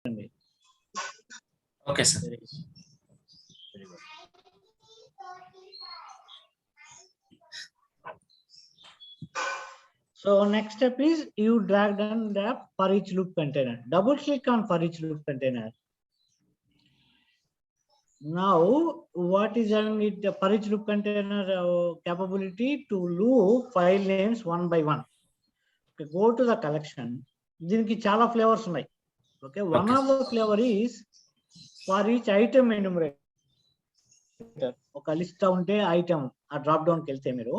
Okay, sir. Very good. So next step is you drag down the for each loop container. Double click on for each loop container. Now, what is having it for each loop container capability to loop file names one by one. Okay, go to the collection. దీనికి చాలా flavours ఉన్నాయి. Okay, one of the flavor is for each item enumerator. ఒక list ఉంటే item ఆ drop down కి వెళ్తే మీరు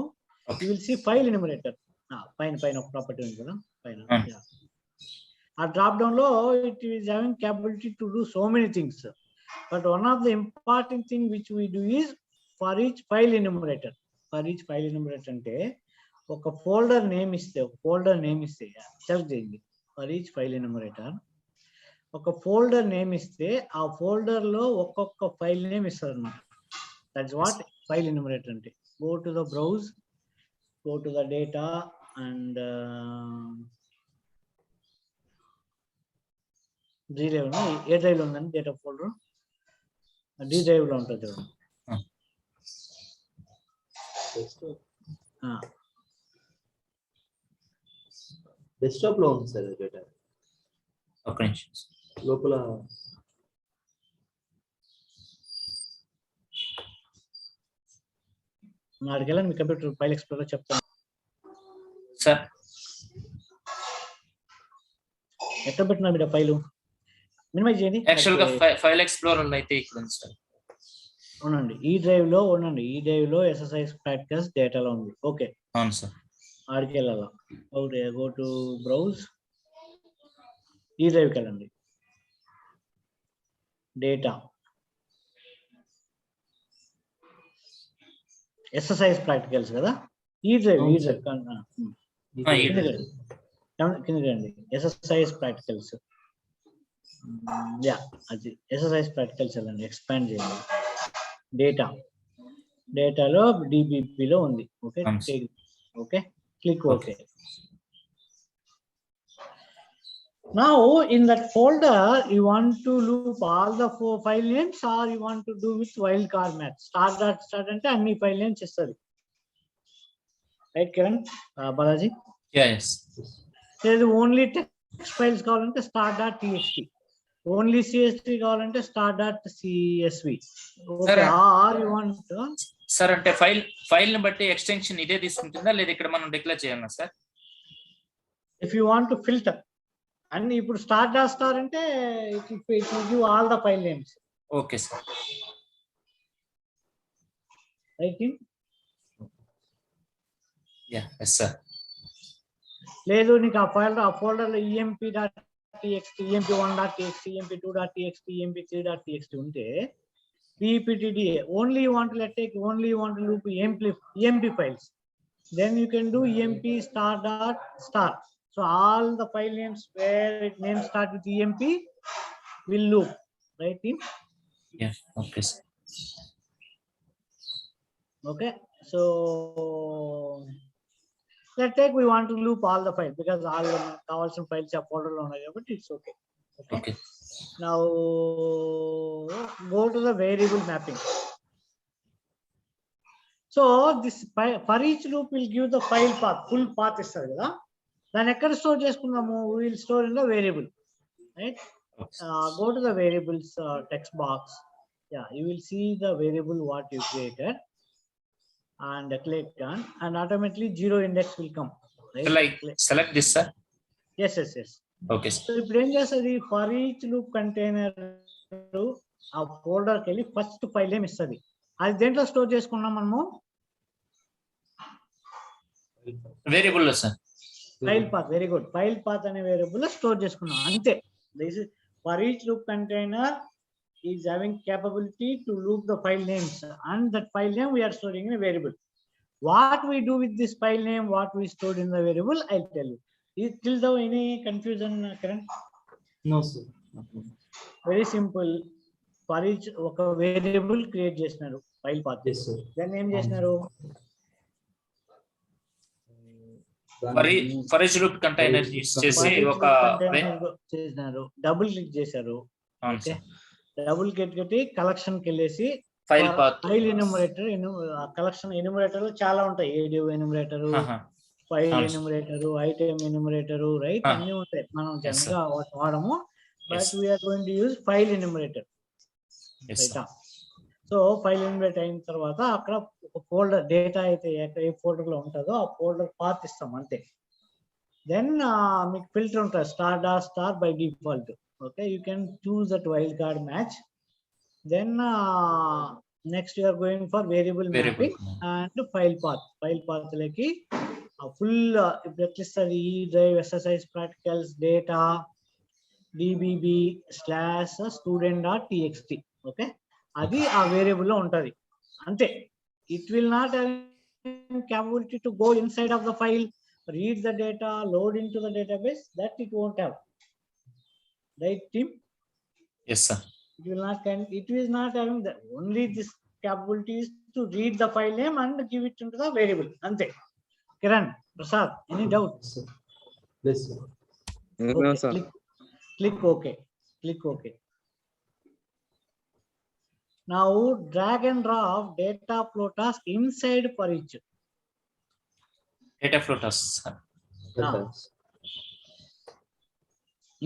you will see file enumerator పైన ఒక ప్రాపర్టీ ఉంది కదా పైన ఆ డ్రాప్ డౌన్ లో it is having capability to do so many things but one of the important thing which we do is for each file enumerator. For each file enumerator అంటే ఒక folder name ఇస్తే select చేయండి. For each file enumerator ఒక folder name ఇస్తే ఆ folder లో ఒక్కొక్క file name ఇస్తారు అన్నమాట. That's what file enumerator ante. Go to the browse, go to the data and D drive no A drive lo undani data folder D drive lo untadi desktop lo undi sir data Okay. లోపల నాడికెళ్ళండి మీ computer file explorer చెప్తాను sir. ఎక్కడ పెట్టినా బిడ్డ file minimise చేయండి. Actual గా file explorer అయితే ఇక్కడ ఉంది సార్. అవునండి ఈ డ్రైవ్ లో ఎస్ఎస్ఐఎస్ ప్రాక్టీస్ డేటాలో ఉంది. ఓకే అవును సార్. ఆడికి వెళ్ళాలా. ఓకే గో టు బ్రౌజ్ ఈ డ్రైవ్కి వెళ్ళండి. డేటా ఎక్సర్సైజ్ ప్రాక్టికల్స్ కదా ఈ డ్రైవ్ కిందకి రండి. ఎక్సర్సైజ్ ప్రాక్టికల్స్ అది ఎక్సర్సైజ్ ప్రాక్టికల్స్ వెళ్ళండి. ఎక్స్పాండ్ చేయండి. డేటాలో డిబిపిలో ఉంది. Okay okay click okay. Now in that folder you want to loop all the 4 file names or you want to do with wildcard match. Start ante anni file names istadi. Right Kiran? Balaji? Yes. There only text files kavalante start.txt. Only CSV kavalante start.csv. Okay, or you want to sir అంటే file ని బట్టి extension ఇదే తీసుకుంటుందా లేదా ఇక్కడ మనం declare చేయాలా sir? If you want to filter and ఇప్పుడు star అంటే it will give all the file names. Okay sir. Right? Yes sir. లేదు నీకు ఆ ఫోల్డర్ లో emp.txt, emp1.txt, emp2.txt, emp3.txt ఉంటే peptda only you want to loop emp files, then you can do emp star. So all the file names where it name start with emp will loop, right team? Yeah, okay sir. Okay, so let's take we want to loop all the files because all kavalsina files are folder lo unnai kabatti it's okay. Okay. Now go to the variable mapping. So this for each loop will give the file path, full path istadu kada. Then ekkada store cheskundamu, we will store in the variable, right? Go to the variables text box. You will see the variable what you created and click on and automatically 0 index will come, right? Select this sir. Yes. Okay sir. So ఇప్పుడు ఏం చేస్తుంది for each loop container ఆ ఫోల్డర్కి వెళ్ళి first file name ఇస్తుంది. అది దేంట్లో store చేసుకున్నాం మనము? వేరియబుల్ లో sir. File path. Very good. File path అనే వేరియబుల్ లో స్టోర్ చేసుకున్నాం అంతే. This is for each loop container is having capability to loop the file names and that file name we are storing in a variable. What we do with this file name, what we stored in the variable, I'll tell you. Is till now any confusion, Karan? No sir. Very simple. For each ఒక variable create చేసినారు file path. Yes sir. దాన్ని ఏం చేసినారు? For each loop container use చేసి ఒక చేసినారు, double click చేశారు. అవును ఓకే, సార్. డబుల్ క్లిక్ పెట్టి కలెక్షన్ కి వెళ్ళేసి file path file enumerator, collection enumerator చాలా ఉంటాయి. ఏడియో ఎన్యూమరేటర్, ఫైల్ అవును. Enumerator, item enumerator, right, Ah. అన్ని ఉంటాయి. మనం Yes, జనరల్ గా వాడము, Yes. But we're going to use file enumerator. Yes రైటా? సో ఫైల్ ఎన్యూమరేట్ అయిన తర్వాత అక్కడ ఒక ఫోల్డర్, డేటా అయితే ఏ ఫోల్డర్ లో ఉంటుందో ఆ ఫోల్డర్ పాత్ ఇస్తాం అంతే. దెన్ మీకు ఫిల్టర్ ఉంటుంది, star by default. Okay, you can choose that wild card match. Then next you're going for variable mapping and file path లకి ఫుల్ ఇప్పుడు ఎట్లా ఇస్తుంది, ఈ drive, exercise, practicals, data, DBB slash student.txt. Okay, అది ఆ variable లో ఉంటది అంతే. It will not capability to go inside of the file, read the data, load into the database. That it won't have. Right, team? Yes, sir. It will not. It is not having the only this capability is to read the file name and give it into the variable. Ante. Kiran, Prasad, any doubt? Yes, sir. No, sir. Click OK. Click OK. Now drag and drop data flow task inside for each. Data flow task, sir.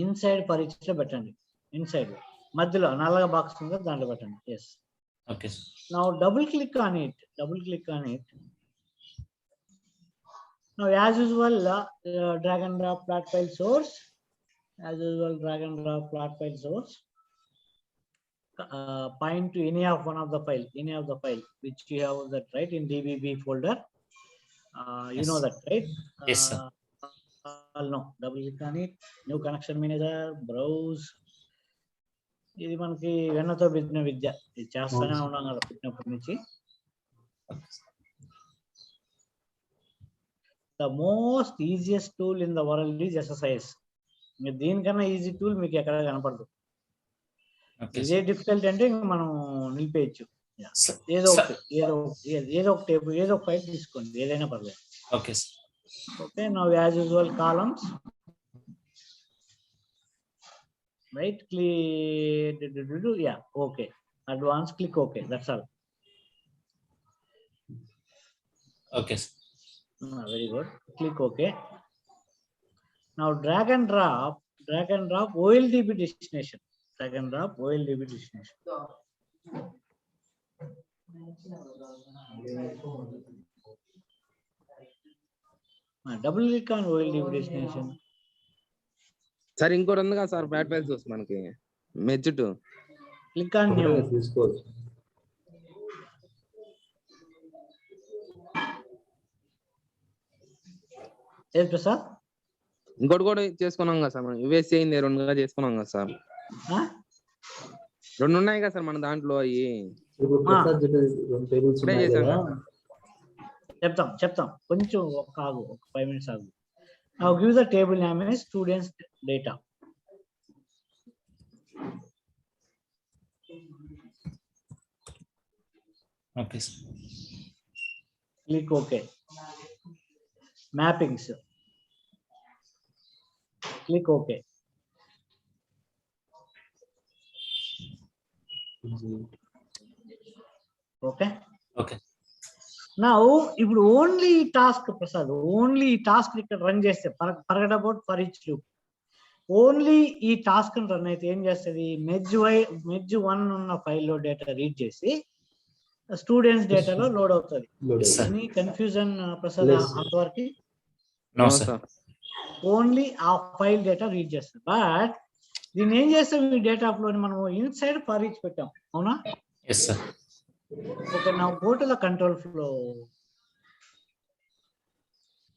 Inside for each లో పెట్టండి. Inside మధ్యలో నల్లగా box ఉందో దాంట్లో పెట్టండి. Yes. Okay. Now double click on it. Now as usual, drag and drop plot file source. As usual, drag and drop plot file source. Point to any of one of the file, which you have that right in DBB folder. You Yes. know that, right? Yes, sir. No, double click on it. New connection manager, browse. ఇది మనకి వెన్నతో పెట్టిన విద్య, ఇది చేస్తానే ఉన్నాం కదా పుట్టినప్పటి నుంచి. The most easiest tool in the world is exercise. మీరు దీనికన్నా ఈజీ టూల్ మీకు ఎక్కడ కనపడదు. ఇదే డిఫికల్ట్ అంటే మనం నిలిపేయచ్చు. ఏదో ఒక టేబుల్, ఏదో ఒక ఫైల్ తీసుకోండి, ఏదైనా పర్లేదు. Okay. Okay, now as usual columns, right, click, yeah, okay, advanced, click OK, that's all. Okay. Very good, click OK. Now drag and drop OLDB destination. Double click on OLDB destination. Sir ఇంకోటి ఉంది కదా sir, flat file source మనకి merge to. Click on new. తీసుకోవచ్చు. yes Prasad, ఇంకోటి కూడా చేసుకున్నాం కదా sir మనం, యూఎస్ అయింది రెండుగా చేసుకున్నాం కదా సార్. రెండు ఉన్నాయి కదా సార్ మన దాంట్లో. అవి ఇప్పుడు ప్రసాద్ రెండు టేబుల్స్ ఉన్నాయి కదా. చెప్తాం కొంచెం ఒక 5 minutes ఆగు. Now give the table name as students data. Okay. Click OK. Mappings. Click OK. Okay. Okay. Now ఇప్పుడు ఓన్లీ టాస్క్ ప్రసాద్, ఓన్లీ ఈ టాస్క్ ఇక్కడ రన్ చేస్తే forget about for each loop. Only ఈ టాస్క్ రన్ అయితే ఏం చేస్తుంది, merge 1 ఉన్న ఫైల్లో డేటా రీడ్ చేసి స్టూడెంట్స్ డేటాలో లోడ్ అవుతుంది. ఎనీ కన్ఫ్యూజన్ ప్రసాద్ అంతవరకు? No sir. ఓన్లీ ఆ ఫైల్ డేటా రీడ్ చేస్తుంది. బట్ దీన్ని ఏం చేస్తాం, ఈ డేటా ఫ్లోని మనం ఇన్సైడ్ ఫర్ ఈచ్ పెట్టాం, అవునా? Yes sir. Okay, now go to the control flow.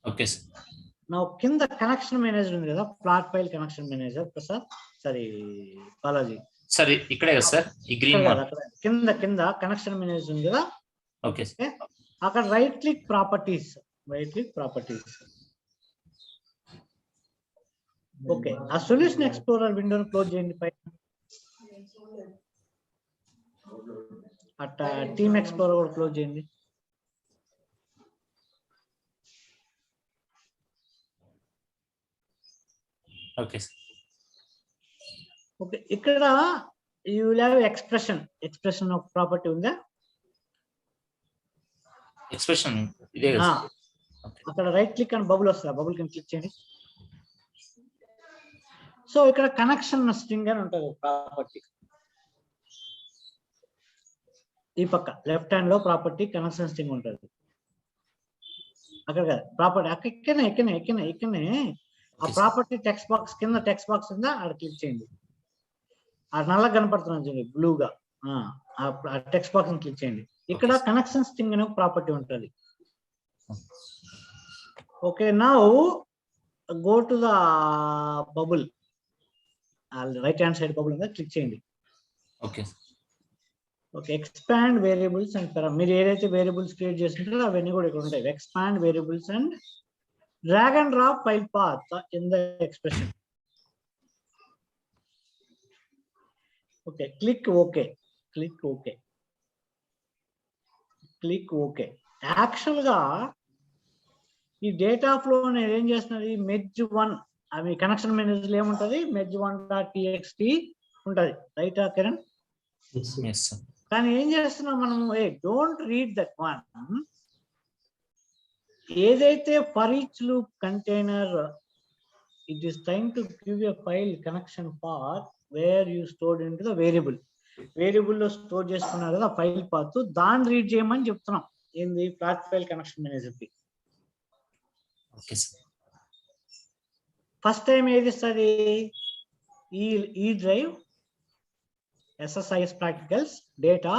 Okay, sir. Now కింద కనెక్షన్ మేనేజర్ ఉంది కదా, plot file connection manager Prasad, sorry Balaji. సరే ఇక్కడే కదా సార్, ఈ గ్రీన్ మార్క్ కింద కనెక్షన్ మేనేజర్ ఉంది కదా. ఓకే. అక్కడ రైట్ క్లిక్ ప్రాపర్టీస్. ఓకే, ఆ సొల్యూషన్ ఎక్స్ప్లోరర్ విండోని క్లోజ్ చేయండి పైన. అట్లా టీమ్ ఎక్స్ప్లోరర్ కూడా క్లోజ్ చేయండి. Okay sir. ఓకే, ఇక్కడ you will have expression of property ఉందా? ఎక్స్ప్రెషన్ ఇదే కదా సార్? ఓకే. అక్కడ రైట్ క్లిక్ అని బబుల్ వస్తుంది, బబుల్ కింద క్లిక్ చేయండి. సో ఇక్కడ కనెక్షన్ స్ట్రింగ్ అని ఉంటుంది ప్రాపర్టీ. ఈ పక్క లెఫ్ట్ హ్యాండ్ లో ప్రాపర్టీ కనెక్షన్ స్ట్రింగ్ ఉంటుంది. అక్కడ కదా ప్రాపర్టీ, అక్కడ ఇక్కడనే ఆ ప్రాపర్టీ టెక్స్ట్ బాక్స్ కింద టెక్స్ట్ బాక్స్ ఉందా, అక్కడ క్లిక్ చేయండి. ఆ నల్లగా కనపడుతున్నాను చూడండి బ్లూగా, ఆ టెక్స్ట్ బాక్స్ ని క్లిక్ చేయండి. ఇక్కడ కనెక్షన్ స్ట్రింగ్ అనే ప్రాపర్టీ ఉంటుంది. Okay, now go to the bubble, right hand side bubble ఉందా, క్లిక్ చేయండి. Okay. Okay, expand variables and మీరు ఏదైతే వేరియబుల్స్ క్రియేట్ చేస్తుంటారో అవన్నీ కూడా ఇక్కడ ఉంటాయి. Expand variables and drag and drop file path in the expression. Okay, click okay. Actual గా ఈ డేటా ఫ్లో అనేది ఏం చేస్తున్నది, మెర్జ్ 1 అవి కనెక్షన్ మేనేజర్ ఏముంటది, మెర్జ్ 1.txt ఉంటది, రైట్ కిరణ్? Yes sir. కానీ ఏం చేస్తున్నాం మనము, డోంట్ రీడ్ దట్ వన్. ఏదైతే for each loop container it is trying to give a file connection path where you stored in to the variable లో store చేసుకున్నారు కదా ఫైల్ పాత్, దాన్ని రీడ్ చేయమని చెప్తున్నాం. ఏంది, ఫ్లాట్ ఫైల్ కనెక్షన్ మేనేజర్ కి. Okay sir. First time ఏది ఇస్తుంది, ఈ drive SSIS practicals data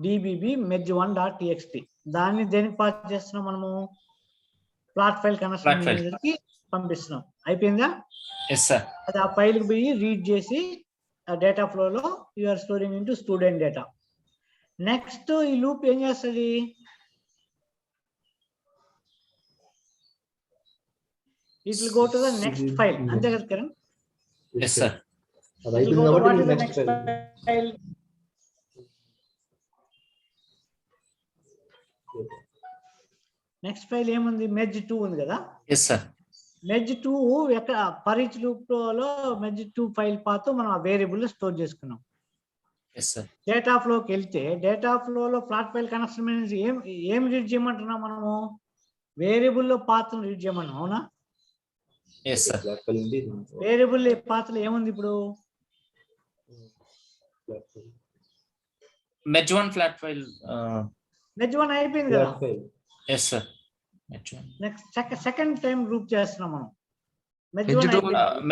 DBB merge1.txt, దాన్ని దేనికి పాస్ చేస్తున్నాం మనము, ఫ్లాట్ ఫైల్ కనెక్షన్ మేనేజర్ కి పంపిస్తున్నాం. అయిపోయిందా? Yes sir. అది ఆ ఫైల్ కి పోయి రీడ్ చేసి ఆ డేటా ఫ్లో లో you are storing into student data. Next ఈ లూప్ ఏం చేస్తుంది, it will go to the next file. అంతే కదా Kiran? Yes sir. Next file ఏముంది, మెర్జ్ 2 ఉంది కదా. Yes sir. మెర్జ్ 2 ఎక్కడ, ఫర్ ఈచ్ లూప్ లో మెర్జ్ 2 ఫైల్ పాత్ మనం ఆ వేరియబుల్ లో స్టోర్ చేసుకున్నాం. Yes sir. డేటా ఫ్లోకి వెళ్తే డేటా ఫ్లో లో ఫ్లాట్ ఫైల్ కనెక్షన్ మేనేజర్ ఏం రీడ్ చేయమంటున్నాం మనము, వేరియబుల్ లో పాత్ రీడ్ చేయమన్నాం, అవునా? Yes sir. వేరియబుల్ పాత్ లో ఏముంది ఇప్పుడు, మెర్జ్ 1 ఫ్లాట్ ఫైల్. మెర్జ్ 1 అయిపోయింది కదా. Yes sir. Next second time group చేస్తున్నాం మనం.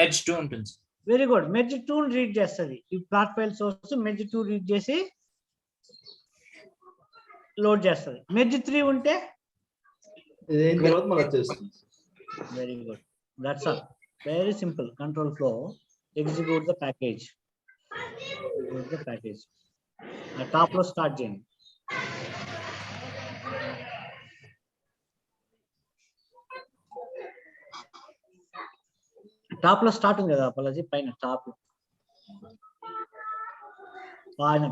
మెర్జ్ 2 ఉంటుంది. వెరీ గుడ్, మెర్జ్ 2 రీడ్ చేస్తుంది. ఈ flat file source merge 2 read చేసి లోడ్ చేస్తుంది. మెర్జ్ 3 ఉంటే very good, that's all, very simple. Control flow, execute the package. Top లో స్టార్ట్ చేయండి. టాప్ లో స్టార్ట్ ఉంది కదా అప్పలాజీ, పైన టాప్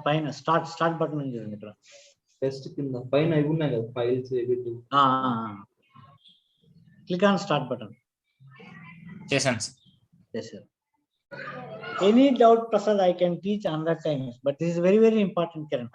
పైన స్టార్ట్ బటన్ ఉంది చూడండి ఇక్కడ. టెస్ట్ కింద పైన ఇవి ఉన్నాయి కదా files, click on start button. చేశాను sir. Any doubt Prasad, I can teach 100 times, but this is very very important, Kiran.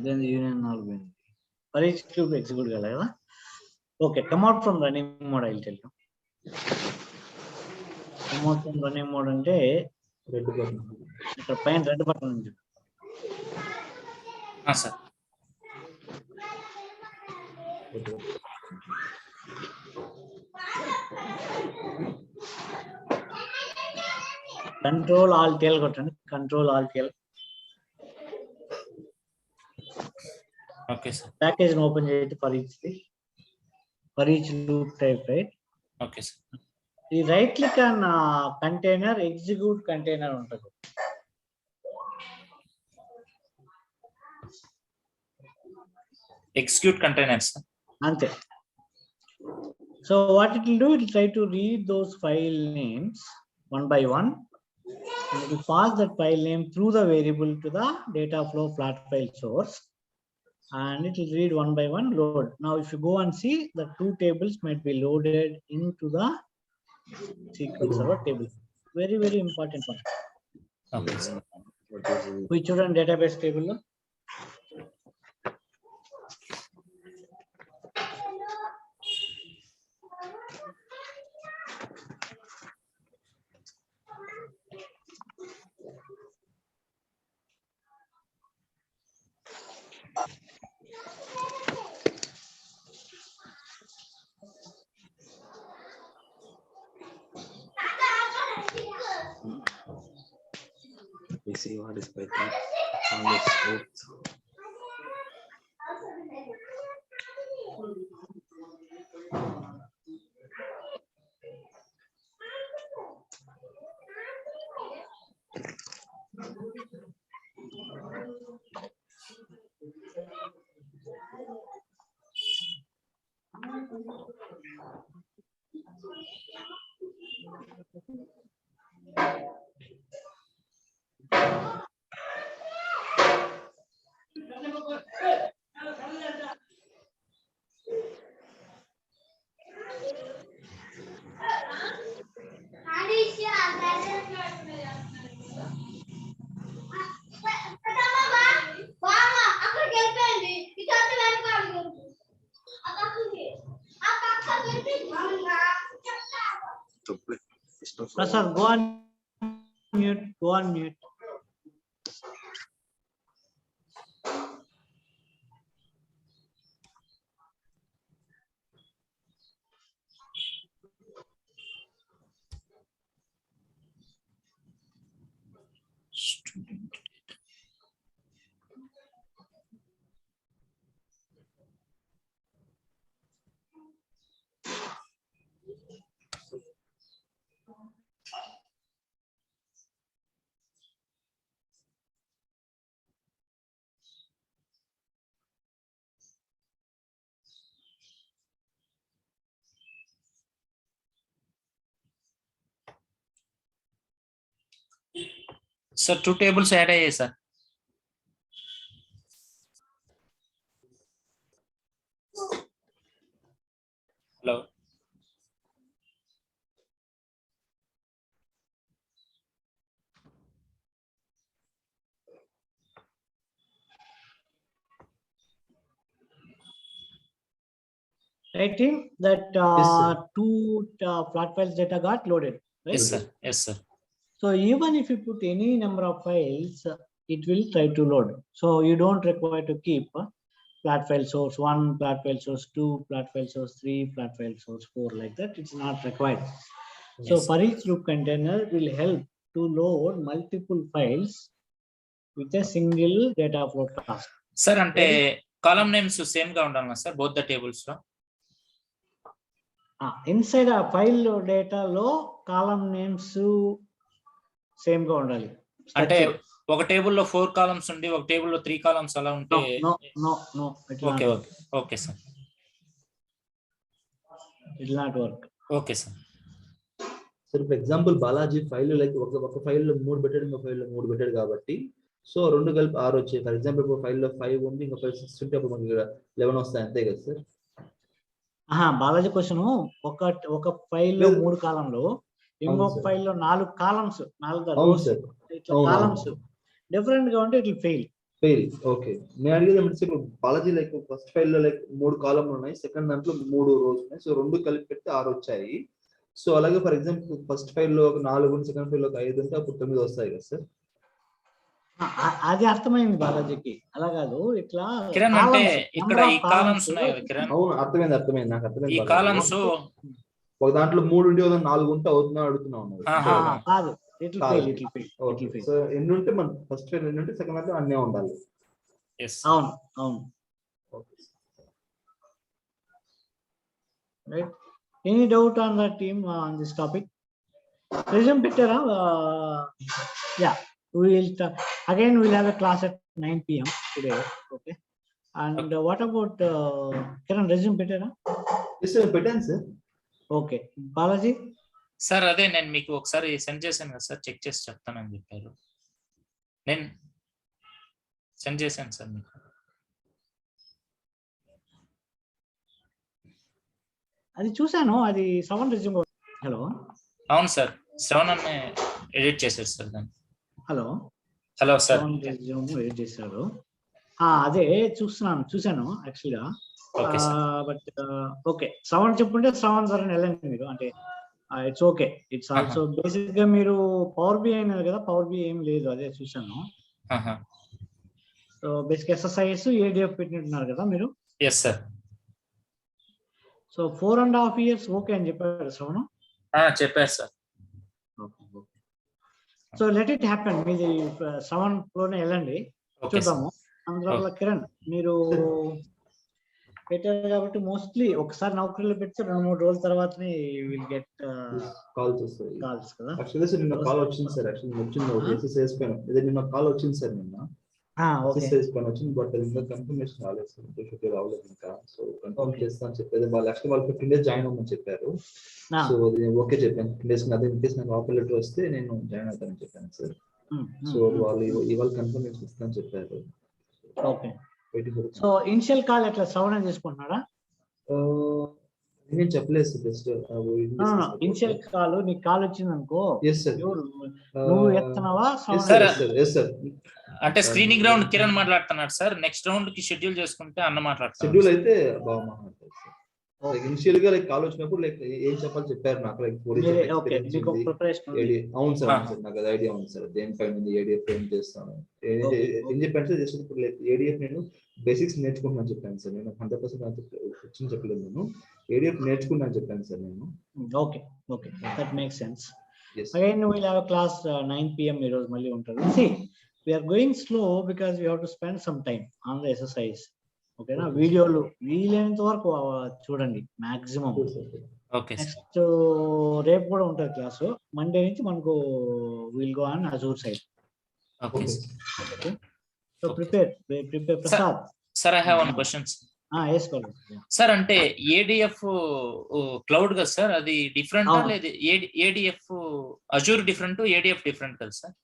Then the union all win. For each cube execute కదా. Okay, come out from running mode, I'll tell you. Come out from running mode అంటే red button, ఇక్కడ పైన red button ఉంది. Sir. Control alt L కొట్టండి, control alt L. Okay sir. Package open చేయండి for each loop type, right? Okay sir. ఈ right click on container, execute container ఉంటుంది. Execute containers అంతే. So what it will do, it will try to read those file names one by one, and it will pass that file name through the variable to the data flow flat file source, and it will read one by one, load. Now if you go and see, the two tables might be loaded into the SQL Server table. Very, very important one. Okay sir. Which one database table? We see what is Python on the scripts. Sir, go on mute. Go on mute. Sir 2 tables add అయ్యాయి sir. Hello. Right, team? That Yes, sir. two flat files data got loaded, right? Yes sir. Yes sir. So even if you put any number of files, it will try to load. So you don't require to keep flat file source 1, flat file source 2, flat file source 3, flat file source 4, like that. It's not required. So Yes. for each loop container will help to load multiple files with a single data flow task. Sir అంటే column names same గా ఉండాలి sir both the tables లో? Inside a file data లో column names same గా ఉండాలి. అంటే ఒక table లో 4 కాలమ్స్ ఉండి ఒక టేబుల్ లో 3 కాలమ్స్ అలా ఉంటే No. Okay okay okay sir. It will not work. Okay sir. Sir for example Balaji file like ఒక ఫైల్ లో 3 పెట్టాడు, ఇంకో ఫైల్ లో 3 పెట్టాడు కాబట్టి సో 2 కలిపి 6 వచ్చాయి. ఫర్ ఎగ్జాంపుల్ ఒక ఫైల్ లో 5 ఉంది, ఇంకో ఫైల్ 6 ఉంటే అప్పుడు మనకి 11 వస్తాయి, అంతే కదా సార్? బాలాజీ క్వశ్చన్ ఒక ఫైల్ లో 3 కాలంలో ఇంకొక ఫైల్ లో 4 కాలమ్స్, 4 రోస్, ఇట్లా కాలమ్స్ డిఫరెంట్ గా ఉంటే ఇట్ విల్ ఫెయిల్. ఓకే. నేను అడిగేది ఏమంటే ఇప్పుడు బాలాజీ లైక్ ఫస్ట్ ఫైల్ లో లైక్ 3 కాలమ్లు ఉన్నాయి, సెకండ్ దాంట్లో 3 రోస్ ఉన్నాయి, సో 2 కలిపి పెడితే 6 వచ్చాయి. సో అలాగే ఫర్ ఎగ్జాంపుల్ ఫస్ట్ ఫైల్ లో 4 ఉంది, సెకండ్ ఫైల్ లో 5 ఉంటే అప్పుడు 9 వస్తాయి కదా సార్? అది అర్థమైంది బాలాజీకి. అలా కాదు, ఇట్లా కిరణ్ అంటే ఇక్కడ ఈ కాలమ్స్ ఉన్నాయి కదా కిరణ్. అవును, అర్థమైంది నాకు అర్థమైంది. ఈ కాలమ్స్ ఒక దాంట్లో 3 ఉండి ఒక 4 ఉంటే అవుతుందా అడుగుతున్నాం అన్నది. కాదు, ఇట్ విల్ ఫెయిల్. సో ఎన్ని ఉంటే మన ఫస్ట్ ఫెయిల్ ఎన్ని ఉంటే సెకండ్ దాంట్లో అన్నీ ఉండాలి. అవును. Right. Any doubt on the team on this topic? Resume పెట్టారా? Yeah, again we'll have a class at 9 PM today. Okay. And what about Kiran, resume పెట్టారా? Yes sir, పెట్టాను సార్. ఓకే. బాలాజీ సార్ అదే నేను మీకు ఒకసారి సెండ్ చేశాను కదా sir, check చేసి చెప్తానని చెప్పారు. నేను సెండ్ చేశాను సార్ మీకు. అది చూశాను, అది శ్రవణ్ రెజ్యూమ్. హలో. అవును సార్, శ్రవణ్ అన్న ఎడిట్ చేశారు సార్ దాన్ని. హలో సార్, రెజ్యూమ్ ఎడిట్ చేశారు. అదే చూశాను యాక్చువల్గా. బట్ ఓకే, శ్రవణ్ చెప్పుంటే శ్రవణ్ సార్ అని వెళ్ళండి మీరు. అంటే it's okay, it's also basic గా మీరు పవర్ బిఐ అయినారు కదా, పవర్ బిఐ ఏం లేదు, అదే చూశాను. సో బేసిక్ ఎస్ఎస్ఐఎస్ ఏడిఎఫ్ పెట్టినట్టున్నారు కదా మీరు. Yes sir. So 4.5 years okay అని చెప్పారు శ్రవణ్. చెప్పారు సార్. So let it happen. మీది శ్రవణ్ లోనే వెళ్ళండి, చూద్దాము. అందువల్ల కిరణ్ మీరు పెట్టారు కాబట్టి మోస్ట్లీ ఒకసారి నౌకరీలో పెడితే 2-3 రోజుల తర్వాతనే విల్ గెట్ కాల్స్ కదా. యాక్చువల్లీ నిన్న కాల్ వచ్చింది సార్. నిన్న కాల్ వచ్చింది సార్. నిన్న వచ్చింది, బట్ ఇంకా కన్ఫర్మేషన్ రాలేదు సార్. రావలేదు ఇంకా. సో కన్ఫర్మ్ చేస్తాను చెప్పేది వాళ్ళు. యాక్చువల్లీ వాళ్ళు 15 days జాయిన్ అవ్వమని చెప్పారు. సో ఓకే చెప్పాను. 15 days అదే ఇన్కేస్ నాకు ఆఫర్ లెటర్ వస్తే నేను జాయిన్ అవుతానని చెప్పాను సార్. సో వాళ్ళు ఇవాళ కన్ఫర్మేషన్ ఇస్తానని చెప్పారు. ఓకే. సో ఇనిషియల్ కాల్ ఎట్లా శ్రవణ్ తీసుకుంటున్నారా? నేను చెప్పలేదు సార్. జస్ట్ ఇనిషియల్ కాల్ నీకు కాల్ వచ్చింది అనుకో, నువ్వు ఎత్తనవా? అంటే స్క్రీనింగ్ రౌండ్ కిరణ్ మాట్లాడుతున్నాడు సార్. నెక్స్ట్ రౌండ్ కి షెడ్యూల్ చేసుకుంటే అన్న మాట్లాడతారు. షెడ్యూల్ అయితే బాగా మాట్లాడతారు సార్. ఇనిషియల్ గా కాల్ వచ్చినప్పుడు ఏం చెప్పాలి చెప్పారు నాకు. అవును సార్, నాకు అది ఐడియా ఉంది సార్. దేనిపైన ఏడిఎఫ్ ఏం చేస్తాను ఏం చెప్పాను సార్. జస్ట్ ఇప్పుడు ఏడిఎఫ్ నేను బేసిక్స్ నేర్చుకుంటున్నాను చెప్పాను సార్. నేను 100% వచ్చింది చెప్పలేదు. నేను ఏడిఎఫ్ నేర్చుకున్నాను చెప్పాను సార్ నేను. Okay, that makes sense. Again we'll have a class 9 PM ఈ రోజు మళ్ళీ ఉంటుంది. See, we are going slow because we have to spend some time on the exercise. ఓకేనా? వీడియోలు వీలైనంత వరకు చూడండి మాక్సిమం. నెక్స్ట్ రేపు కూడా ఉంటుంది క్లాసు. మండే నుంచి మనకు will go on Azure side. So prepare Prasad. Sir I have one question. Sir అంటే ఏడిఎఫ్ క్లౌడ్ కదా సార్, అది డిఫరెంట్ లేదు? ADF Azure different, ADF different కదా సార్?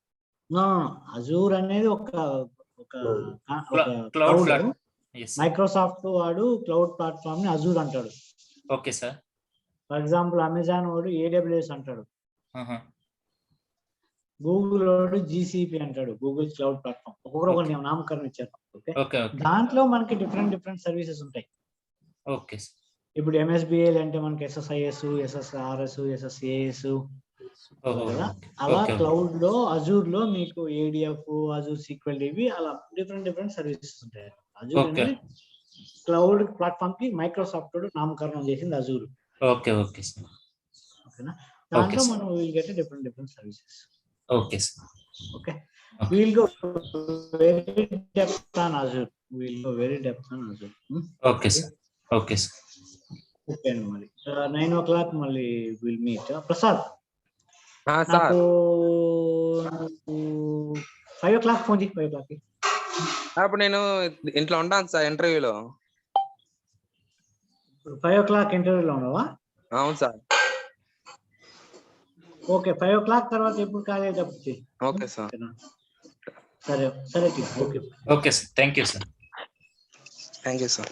అజూర్ అనేది ఒక క్లౌడ్. మైక్రోసాఫ్ట్ వాడు క్లౌడ్ ప్లాట్ఫామ్ ని అజూర్ అంటాడు. Okay sir. For example Amazon వాడు AWS అంటాడు. గూగుల్ వాడు GCP అంటాడు, గూగుల్ క్లౌడ్ ప్లాట్ఫామ్. ఒక్కొక్కరు ఒక నామకరణం ఇచ్చారు. ఓకే, దాంట్లో మనకి డిఫరెంట్ సర్వీసెస్ ఉంటాయి. ఓకే. ఇప్పుడు MSBL అంటే మనకి SSIS, SSRS, SSAS కదా. అలా క్లౌడ్ లో అజూర్ లో మీకు ADF, అజూర్ SQL DB అలా డిఫరెంట్ సర్వీసెస్ ఉంటాయి. అజూర్ అనేది క్లౌడ్ ప్లాట్ఫామ్ కి మైక్రోసాఫ్ట్ నామకరణం చేసింది అజూర్. ఓకేనా? దాంట్లో మనం will get different services. Okay. We'll go very depth on Azure. Okay sir. Okay మరి 9 o'clock మళ్ళీ we'll meet. Prasad sir 5 o'clock phone చేయి. 5 o'clock అప్పుడు నేను ఇంట్లో ఉంటాను సార్ ఇంటర్వ్యూలో. 5 o'clock ఇంటర్వ్యూలో ఉన్నావా? అవును సార్. ఓకే, 5 o'clock తర్వాత ఎప్పుడు కాలేజ్ అప్పుడు చేయి. Okay sir. సరే okay. Okay sir. Thank you sir.